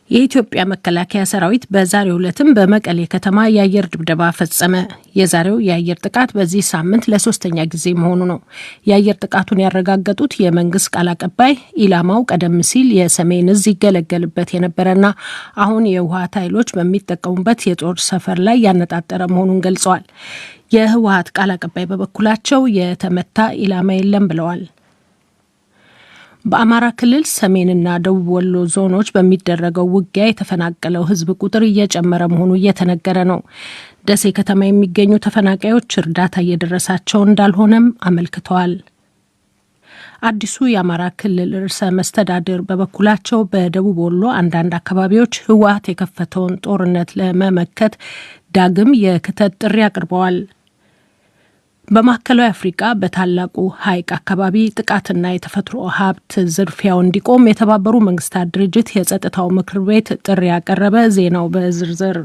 የኢትዮጵያ መከላከያ ሰራዊት በዛሬው ዕለትም በመቀሌ ከተማ የአየር ድብደባ ፈጸመ። የዛሬው የአየር ጥቃት በዚህ ሳምንት ለሶስተኛ ጊዜ መሆኑ ነው። የአየር ጥቃቱን ያረጋገጡት የመንግስት ቃል አቀባይ ኢላማው ቀደም ሲል የሰሜን እዝ ይገለገልበት የነበረና አሁን የህወሓት ኃይሎች በሚጠቀሙበት የጦር ሰፈር ላይ ያነጣጠረ መሆኑን ገልጸዋል። የህወሓት ቃል አቀባይ በበኩላቸው የተመታ ኢላማ የለም ብለዋል። በአማራ ክልል ሰሜንና ደቡብ ወሎ ዞኖች በሚደረገው ውጊያ የተፈናቀለው ህዝብ ቁጥር እየጨመረ መሆኑ እየተነገረ ነው። ደሴ ከተማ የሚገኙ ተፈናቃዮች እርዳታ እየደረሳቸው እንዳልሆነም አመልክተዋል። አዲሱ የአማራ ክልል ርዕሰ መስተዳድር በበኩላቸው በደቡብ ወሎ አንዳንድ አካባቢዎች ህወሓት የከፈተውን ጦርነት ለመመከት ዳግም የክተት ጥሪ አቅርበዋል። በማዕከላዊ አፍሪካ በታላቁ ሐይቅ አካባቢ ጥቃትና የተፈጥሮ ሀብት ዝርፊያው እንዲቆም የተባበሩት መንግስታት ድርጅት የጸጥታው ምክር ቤት ጥሪ ያቀረበ። ዜናው በዝርዝር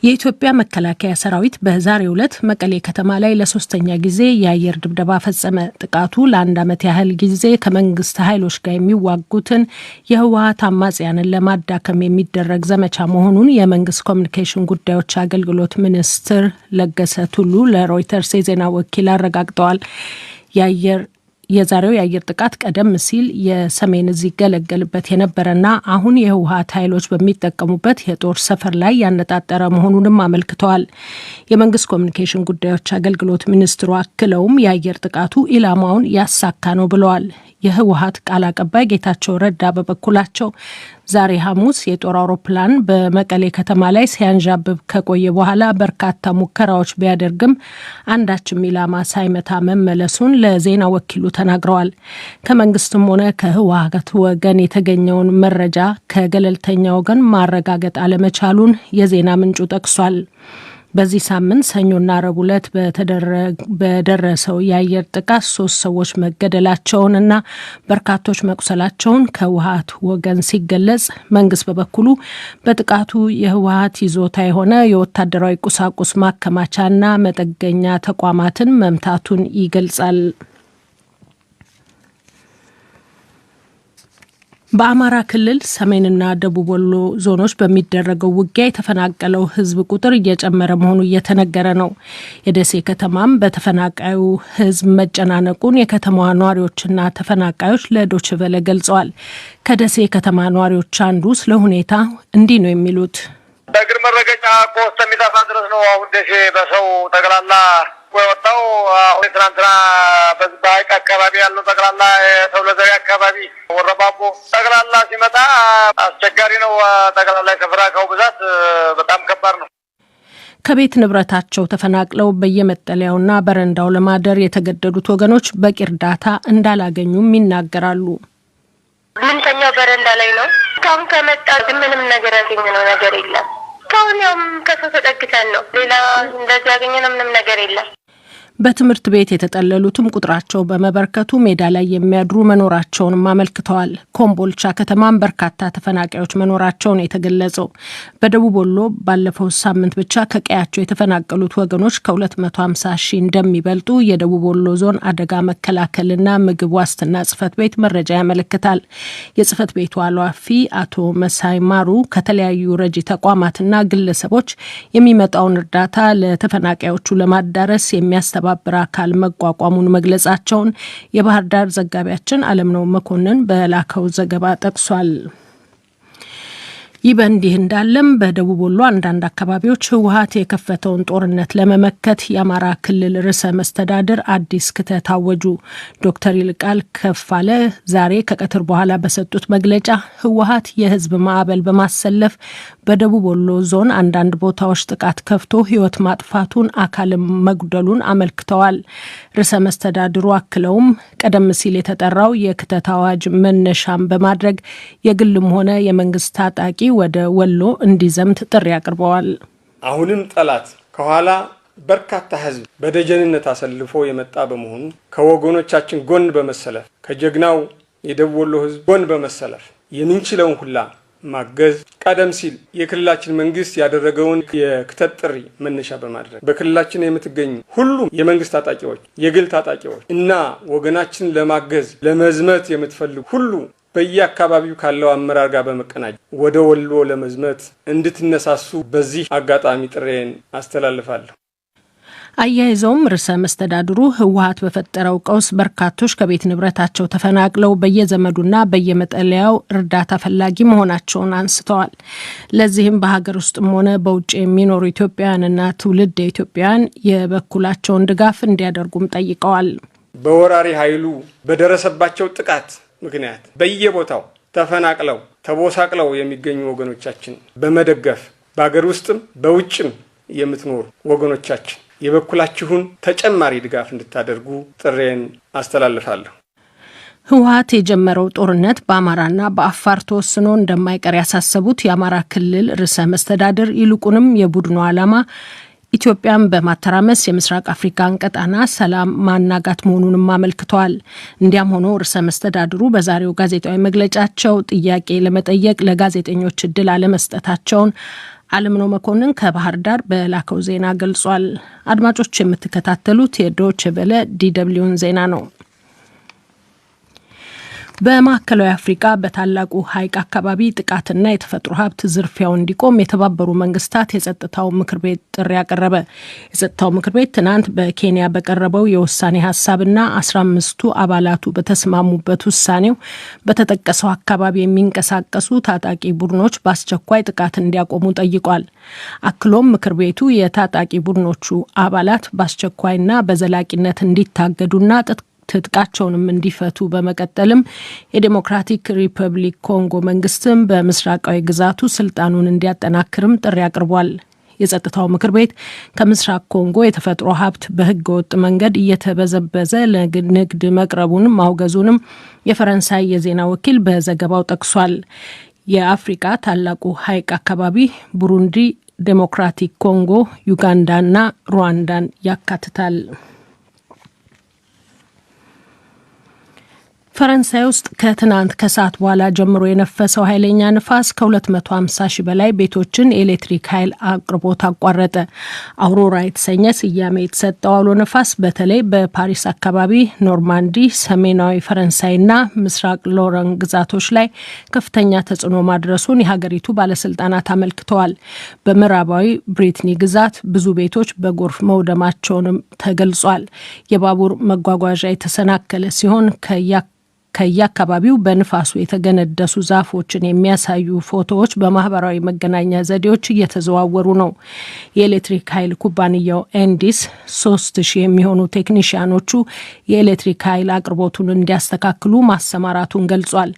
የኢትዮጵያ መከላከያ ሰራዊት በዛሬው ዕለት መቀሌ ከተማ ላይ ለሶስተኛ ጊዜ የአየር ድብደባ ፈጸመ። ጥቃቱ ለአንድ ዓመት ያህል ጊዜ ከመንግስት ኃይሎች ጋር የሚዋጉትን የህወሓት አማጽያንን ለማዳከም የሚደረግ ዘመቻ መሆኑን የመንግስት ኮሚኒኬሽን ጉዳዮች አገልግሎት ሚኒስትር ለገሰ ቱሉ ለሮይተርስ የዜና ወኪል አረጋግጠዋል። የዛሬው የአየር ጥቃት ቀደም ሲል የሰሜን እዝ ይገለገልበት የነበረና አሁን የህወሓት ኃይሎች በሚጠቀሙበት የጦር ሰፈር ላይ ያነጣጠረ መሆኑንም አመልክተዋል። የመንግስት ኮሚኒኬሽን ጉዳዮች አገልግሎት ሚኒስትሩ አክለውም የአየር ጥቃቱ ኢላማውን ያሳካ ነው ብለዋል። የህወሓት ቃል አቀባይ ጌታቸው ረዳ በበኩላቸው ዛሬ ሐሙስ የጦር አውሮፕላን በመቀሌ ከተማ ላይ ሲያንዣብብ ከቆየ በኋላ በርካታ ሙከራዎች ቢያደርግም አንዳችም ኢላማ ሳይመታ መመለሱን ለዜና ወኪሉ ተናግረዋል። ከመንግስትም ሆነ ከህወሓት ወገን የተገኘውን መረጃ ከገለልተኛ ወገን ማረጋገጥ አለመቻሉን የዜና ምንጩ ጠቅሷል። በዚህ ሳምንት ሰኞና ረቡዕ ዕለት በደረሰው የአየር ጥቃት 3 ሰዎች መገደላቸውንና በርካቶች መቁሰላቸውን ከህወሓት ወገን ሲገለጽ፣ መንግስት በበኩሉ በጥቃቱ የህወሓት ይዞታ የሆነ የወታደራዊ ቁሳቁስ ማከማቻና መጠገኛ ተቋማትን መምታቱን ይገልጻል። በአማራ ክልል ሰሜንና ደቡብ ወሎ ዞኖች በሚደረገው ውጊያ የተፈናቀለው ህዝብ ቁጥር እየጨመረ መሆኑ እየተነገረ ነው። የደሴ ከተማም በተፈናቃዩ ህዝብ መጨናነቁን የከተማዋ ነዋሪዎችና ተፈናቃዮች ለዶይቼ ቬለ ገልጸዋል። ከደሴ ከተማ ነዋሪዎች አንዱ ስለ ሁኔታ እንዲህ ነው የሚሉት። በእግር መረገጫ ኮስተ የሚጠፋ ድረስ ነው አሁን ደሴ በሰው ጠቅላላ ወጣው። አሁን ትናንትና በሐይቅ አካባቢ ያለው ጠቅላላ ተውለዘሪ አካባቢ ወረባቦ ጠቅላላ ሲመጣ አስቸጋሪ ነው። ጠቅላላ ከፍራካው ብዛት በጣም ከባድ ነው። ከቤት ንብረታቸው ተፈናቅለው በየመጠለያውና በረንዳው ለማደር የተገደዱት ወገኖች በቂ እርዳታ እንዳላገኙም ይናገራሉ። ምንተኛው በረንዳ ላይ ነው። ካሁን ከመጣ ምንም ነገር ያገኘነው ነገር የለም። ካሁን ያው ከሰው ተጠግተን ነው። ሌላ እንደዚህ ያገኘነው ምንም ነገር የለም። በትምህርት ቤት የተጠለሉትም ቁጥራቸው በመበርከቱ ሜዳ ላይ የሚያድሩ መኖራቸውንም አመልክተዋል። ኮምቦልቻ ከተማም በርካታ ተፈናቃዮች መኖራቸውን የተገለጸው። በደቡብ ወሎ ባለፈው ሳምንት ብቻ ከቀያቸው የተፈናቀሉት ወገኖች ከ250 ሺህ እንደሚበልጡ የደቡብ ወሎ ዞን አደጋ መከላከልና ምግብ ዋስትና ጽሕፈት ቤት መረጃ ያመለክታል። የጽሕፈት ቤቱ ኃላፊ አቶ መሳይ ማሩ ከተለያዩ ረጂ ተቋማትና ግለሰቦች የሚመጣውን እርዳታ ለተፈናቃዮቹ ለማዳረስ የሚያስተባብር አካል መቋቋሙን መግለጻቸውን የባህር ዳር ዘጋቢያችን አለምነው መኮንን በላከው ዘገባ ጠቅሷል። ይህ በእንዲህ እንዳለም በደቡብ ወሎ አንዳንድ አካባቢዎች ህወሓት የከፈተውን ጦርነት ለመመከት የአማራ ክልል ርዕሰ መስተዳድር አዲስ ክተት አወጁ። ዶክተር ይልቃል ከፋለ ዛሬ ከቀትር በኋላ በሰጡት መግለጫ ህወሓት የህዝብ ማዕበል በማሰለፍ በደቡብ ወሎ ዞን አንዳንድ ቦታዎች ጥቃት ከፍቶ ህይወት ማጥፋቱን፣ አካልም መጉደሉን አመልክተዋል። ርዕሰ መስተዳድሩ አክለውም ቀደም ሲል የተጠራው የክተት አዋጅ መነሻም በማድረግ የግልም ሆነ የመንግስት ታጣቂ ወደ ወሎ እንዲዘምት ጥሪ አቅርበዋል። አሁንም ጠላት ከኋላ በርካታ ህዝብ በደጀንነት አሰልፎ የመጣ በመሆኑ ከወገኖቻችን ጎን በመሰለፍ ከጀግናው የደቡብ ወሎ ህዝብ ጎን በመሰለፍ የምንችለውን ሁላ ማገዝ ቀደም ሲል የክልላችን መንግስት ያደረገውን የክተት ጥሪ መነሻ በማድረግ በክልላችን የምትገኙ ሁሉም የመንግስት ታጣቂዎች፣ የግል ታጣቂዎች እና ወገናችን ለማገዝ ለመዝመት የምትፈልጉ ሁሉ በየአካባቢው ካለው አመራር ጋር በመቀናጀት ወደ ወሎ ለመዝመት እንድትነሳሱ በዚህ አጋጣሚ ጥሬን አስተላልፋለሁ። አያይዘውም ርዕሰ መስተዳድሩ ህወሓት በፈጠረው ቀውስ በርካቶች ከቤት ንብረታቸው ተፈናቅለው በየዘመዱና በየመጠለያው እርዳታ ፈላጊ መሆናቸውን አንስተዋል። ለዚህም በሀገር ውስጥም ሆነ በውጭ የሚኖሩ ኢትዮጵያውያንና ትውልድ ኢትዮጵያውያን የበኩላቸውን ድጋፍ እንዲያደርጉም ጠይቀዋል። በወራሪ ኃይሉ በደረሰባቸው ጥቃት ምክንያት በየቦታው ተፈናቅለው ተቦሳቅለው የሚገኙ ወገኖቻችን በመደገፍ በሀገር ውስጥም በውጭም የምትኖሩ ወገኖቻችን የበኩላችሁን ተጨማሪ ድጋፍ እንድታደርጉ ጥሬን አስተላልፋለሁ። ህወሓት የጀመረው ጦርነት በአማራና በአፋር ተወስኖ እንደማይቀር ያሳሰቡት የአማራ ክልል ርዕሰ መስተዳድር ይልቁንም የቡድኑ ዓላማ ኢትዮጵያን በማተራመስ የምስራቅ አፍሪካን ቀጣና ሰላም ማናጋት መሆኑንም አመልክተዋል። እንዲያም ሆኖ ርዕሰ መስተዳድሩ በዛሬው ጋዜጣዊ መግለጫቸው ጥያቄ ለመጠየቅ ለጋዜጠኞች እድል አለመስጠታቸውን አለምነው መኮንን ከባህር ዳር በላከው ዜና ገልጿል። አድማጮች የምትከታተሉት የዶይቼ ቬለ ዲደብሊውን ዜና ነው። በማዕከላዊ አፍሪካ በታላቁ ሐይቅ አካባቢ ጥቃትና የተፈጥሮ ሀብት ዝርፊያው እንዲቆም የተባበሩ መንግስታት የጸጥታው ምክር ቤት ጥሪ ያቀረበ። የጸጥታው ምክር ቤት ትናንት በኬንያ በቀረበው የውሳኔ ሀሳብና 15ቱ አባላቱ በተስማሙበት ውሳኔው በተጠቀሰው አካባቢ የሚንቀሳቀሱ ታጣቂ ቡድኖች በአስቸኳይ ጥቃት እንዲያቆሙ ጠይቋል። አክሎም ምክር ቤቱ የታጣቂ ቡድኖቹ አባላት በአስቸኳይና በዘላቂነት እንዲታገዱና ትጥቃቸውንም እንዲፈቱ በመቀጠልም የዴሞክራቲክ ሪፐብሊክ ኮንጎ መንግስትም በምስራቃዊ ግዛቱ ስልጣኑን እንዲያጠናክርም ጥሪ አቅርቧል። የጸጥታው ምክር ቤት ከምስራቅ ኮንጎ የተፈጥሮ ሀብት በህገ ወጥ መንገድ እየተበዘበዘ ለንግድ መቅረቡንም ማውገዙንም የፈረንሳይ የዜና ወኪል በዘገባው ጠቅሷል። የአፍሪካ ታላቁ ሐይቅ አካባቢ ቡሩንዲ፣ ዴሞክራቲክ ኮንጎ፣ ዩጋንዳና ሩዋንዳን ያካትታል። ፈረንሳይ ውስጥ ከትናንት ከሰዓት በኋላ ጀምሮ የነፈሰው ኃይለኛ ንፋስ ከ250 ሺህ በላይ ቤቶችን የኤሌክትሪክ ኃይል አቅርቦት አቋረጠ። አውሮራ የተሰኘ ስያሜ የተሰጠው አውሎ ነፋስ በተለይ በፓሪስ አካባቢ፣ ኖርማንዲ፣ ሰሜናዊ ፈረንሳይና ምስራቅ ሎረን ግዛቶች ላይ ከፍተኛ ተጽዕኖ ማድረሱን የሀገሪቱ ባለስልጣናት አመልክተዋል። በምዕራባዊ ብሪትኒ ግዛት ብዙ ቤቶች በጎርፍ መውደማቸውንም ተገልጿል። የባቡር መጓጓዣ የተሰናከለ ሲሆን ከየአካባቢው በንፋሱ የተገነደሱ ዛፎችን የሚያሳዩ ፎቶዎች በማህበራዊ መገናኛ ዘዴዎች እየተዘዋወሩ ነው። የኤሌክትሪክ ኃይል ኩባንያው ኤንዲስ 3000 የሚሆኑ ቴክኒሽያኖቹ የኤሌክትሪክ ኃይል አቅርቦቱን እንዲያስተካክሉ ማሰማራቱን ገልጿል።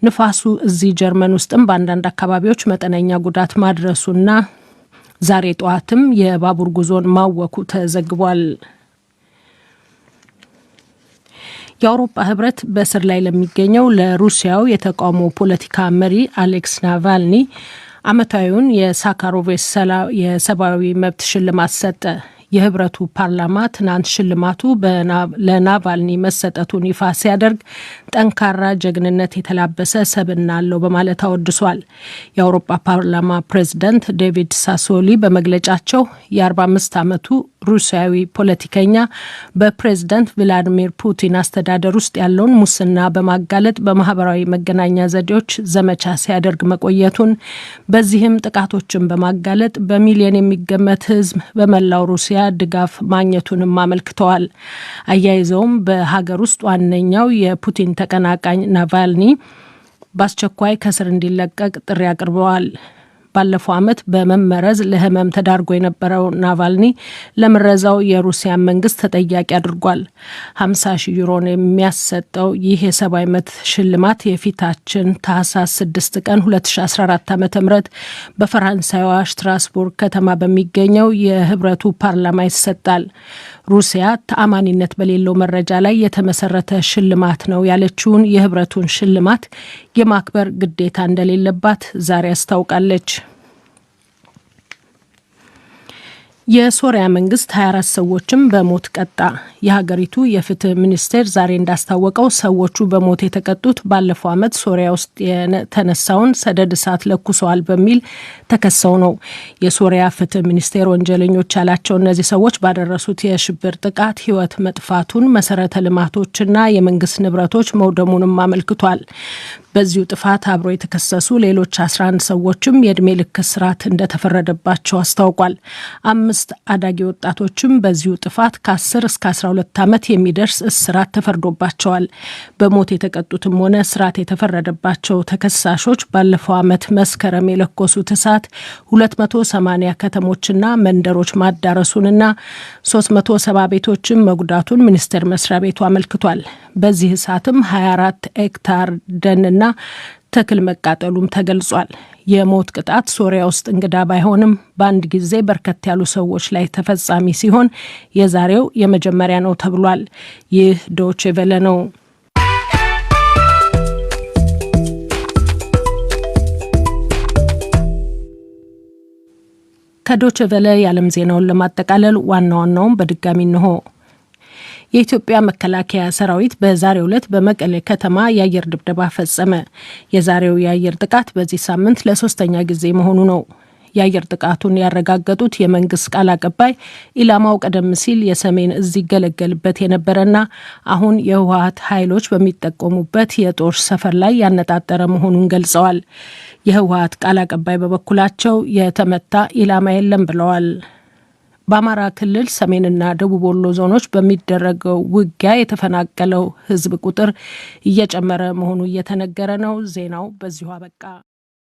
ንፋሱ እዚህ ጀርመን ውስጥም በአንዳንድ አካባቢዎች መጠነኛ ጉዳት ማድረሱና ዛሬ ጠዋትም የባቡር ጉዞን ማወኩ ተዘግቧል። የአውሮፓ ህብረት በእስር ላይ ለሚገኘው ለሩሲያው የተቃውሞ ፖለቲካ መሪ አሌክስ ናቫልኒ ዓመታዊውን የሳካሮቭ የሰብአዊ መብት ሽልማት ሰጠ። የህብረቱ ፓርላማ ትናንት ሽልማቱ ለናቫልኒ መሰጠቱን ይፋ ሲያደርግ ጠንካራ ጀግንነት የተላበሰ ሰብዕና አለው በማለት አወድሷል። የአውሮፓ ፓርላማ ፕሬዝዳንት ዴቪድ ሳሶሊ በመግለጫቸው የ45 ዓመቱ ሩሲያዊ ፖለቲከኛ በፕሬዝዳንት ቭላዲሚር ፑቲን አስተዳደር ውስጥ ያለውን ሙስና በማጋለጥ በማህበራዊ መገናኛ ዘዴዎች ዘመቻ ሲያደርግ መቆየቱን፣ በዚህም ጥቃቶችን በማጋለጥ በሚሊዮን የሚገመት ህዝብ በመላው ሩሲያ ድጋፍ ማግኘቱንም አመልክተዋል። አያይዘውም በሀገር ውስጥ ዋነኛው የፑቲን ተቀናቃኝ ናቫልኒ በአስቸኳይ ከስር እንዲለቀቅ ጥሪ አቅርበዋል። ባለፈው ዓመት በመመረዝ ለህመም ተዳርጎ የነበረው ናቫልኒ ለምረዛው የሩሲያ መንግስት ተጠያቂ አድርጓል። 50,000 ዩሮን የሚያሰጠው ይህ የሰብአዊ መብት ሽልማት የፊታችን ታህሳስ 6 ቀን 2014 ዓ.ም በፈረንሳይዋ ስትራስቡርግ ከተማ በሚገኘው የህብረቱ ፓርላማ ይሰጣል። ሩሲያ ተአማኒነት በሌለው መረጃ ላይ የተመሰረተ ሽልማት ነው ያለችውን የህብረቱን ሽልማት የማክበር ግዴታ እንደሌለባት ዛሬ አስታውቃለች። የሶሪያ መንግስት 24 ሰዎችም በሞት ቀጣ። የሀገሪቱ የፍትህ ሚኒስቴር ዛሬ እንዳስታወቀው ሰዎቹ በሞት የተቀጡት ባለፈው ዓመት ሶሪያ ውስጥ የተነሳውን ሰደድ እሳት ለኩሰዋል በሚል ተከሰው ነው። የሶሪያ ፍትህ ሚኒስቴር ወንጀለኞች ያላቸው እነዚህ ሰዎች ባደረሱት የሽብር ጥቃት ህይወት መጥፋቱን፣ መሰረተ ልማቶችና የመንግስት ንብረቶች መውደሙንም አመልክቷል። በዚሁ ጥፋት አብሮ የተከሰሱ ሌሎች 11 ሰዎችም የእድሜ ልክ እስራት እንደተፈረደባቸው አስታውቋል። 5 አዳጊ ወጣቶችም በዚሁ ጥፋት ከ10 እስከ 12 ዓመት የሚደርስ እስራት ተፈርዶባቸዋል። በሞት የተቀጡትም ሆነ እስራት የተፈረደባቸው ተከሳሾች ባለፈው ዓመት መስከረም የለኮሱት እሳት 280 ከተሞችና መንደሮች ማዳረሱንና 370 ቤቶችን መጉዳቱን ሚኒስቴር መስሪያ ቤቱ አመልክቷል። በዚህ እሳትም 24 ሄክታር ደንና ተክል መቃጠሉም ተገልጿል። የሞት ቅጣት ሶሪያ ውስጥ እንግዳ ባይሆንም በአንድ ጊዜ በርከት ያሉ ሰዎች ላይ ተፈጻሚ ሲሆን የዛሬው የመጀመሪያ ነው ተብሏል። ይህ ዶቼ ቬለ ነው። ከዶቼ ቬለ የዓለም ዜናውን ለማጠቃለል ዋና ዋናውን በድጋሚ እንሆ። የኢትዮጵያ መከላከያ ሰራዊት በዛሬው ዕለት በመቀሌ ከተማ የአየር ድብደባ ፈጸመ። የዛሬው የአየር ጥቃት በዚህ ሳምንት ለ3ኛ ጊዜ መሆኑ ነው። የአየር ጥቃቱን ያረጋገጡት የመንግስት ቃል አቀባይ ኢላማው ቀደም ሲል የሰሜን እዝ ይገለገልበት የነበረና አሁን የህወሓት ኃይሎች በሚጠቀሙበት የጦር ሰፈር ላይ ያነጣጠረ መሆኑን ገልጸዋል። የህወሓት ቃል አቀባይ በበኩላቸው የተመታ ኢላማ የለም ብለዋል። በአማራ ክልል ሰሜንና ደቡብ ወሎ ዞኖች በሚደረገው ውጊያ የተፈናቀለው ህዝብ ቁጥር እየጨመረ መሆኑ እየተነገረ ነው። ዜናው በዚሁ አበቃ።